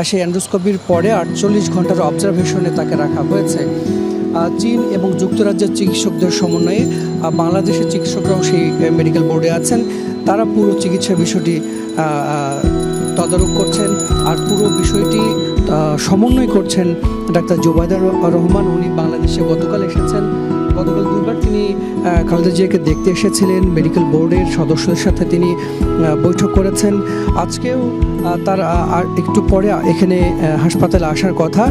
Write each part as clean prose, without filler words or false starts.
সেই এন্ডোস্কোপির পরে 48 ঘন্টার অবজারভেশনে তাকে রাখা হয়েছে। চীন এবং যুক্তরাজ্যের চিকিৎসকদের সমন্বয়ে বাংলাদেশের চিকিৎসকরাও সেই মেডিকেল বোর্ডে আছেন। তারা পুরো চিকিৎসার বিষয়টি তদারক করছেন, আর পুরো বিষয়টি সমন্বয় করছেন ডাক্তার জুবাইদা রহমান। উনি বাংলাদেশে গতকাল এসেছেন। গতকাল দুবার তিনি খালেদা জিয়াকে দেখতে এসেছিলেন। মেডিকেল বোর্ডের সদস্যদের সাথে তিনি বৈঠক করেছেন। আজকেও তার আর একটু পরে এখানে হাসপাতালে আসার কথা।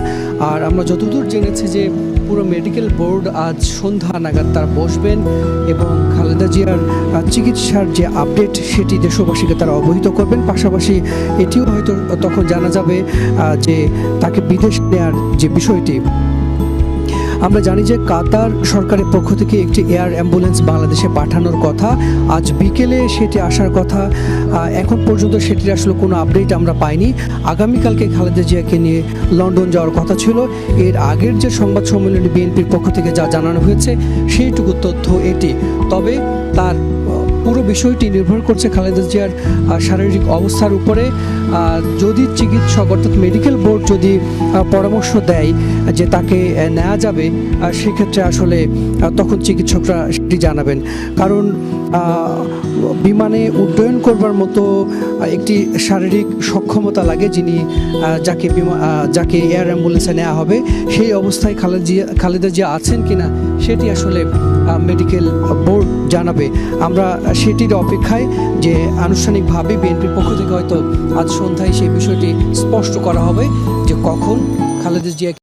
আর আমরা যতদূর জেনেছি যে পুরো মেডিকেল বোর্ড আজ সন্ধ্যা নাগাদ তারা বসবেন এবং খালেদা জিয়ার চিকিৎসার যে আপডেট সেটি দেশবাসীকে তারা অবহিত করবেন। পাশাপাশি এটিও হয়তো তখন জানা যাবে যে তাকে বিদেশ নেওয়ার যে বিষয়টি। আমরা জানি যে কাতার সরকারের পক্ষ থেকে একটি এয়ার অ্যাম্বুলেন্স বাংলাদেশে পাঠানোর কথা, আজ বিকেলে সেটি আসার কথা। এখন পর্যন্ত সেটির আসলে কোনো আপডেট আমরা পাইনি। আগামীকালকে খালেদা জিয়াকে নিয়ে লন্ডন যাওয়ার কথা ছিল। এর আগের যে সংবাদ সম্মেলনে বিএনপির পক্ষ থেকে যা জানানো হয়েছে সেইটুকু তথ্য এটি। তবে তার পুরো বিষয়টি নির্ভর করছে খালেদা জিয়ার শারীরিক অবস্থার উপরে। যদি চিকিৎসক অর্থাৎ মেডিকেল বোর্ড যদি পরামর্শ দেয় যে তাকে নেওয়া যাবে, সেক্ষেত্রে আসলে তখন চিকিৎসকরা সেটি জানাবেন। কারণ বিমানে উড্ডয়ন করবার মতো একটি শারীরিক সক্ষমতা লাগে, যাকে এয়ার অ্যাম্বুলেন্সে নেওয়া হবে সেই অবস্থায় খালেদা জিয়া আছেন কিনা সেটি আসলে মেডিকেল বোর্ড জানাবে। আমরা সেটির অপেক্ষায় যে আনুষ্ঠানিকভাবে বিএনপির পক্ষ থেকে হয়তো আজ সন্ধ্যায় সেই বিষয়টি স্পষ্ট করা হবে যে কখন খালেদা জিয়া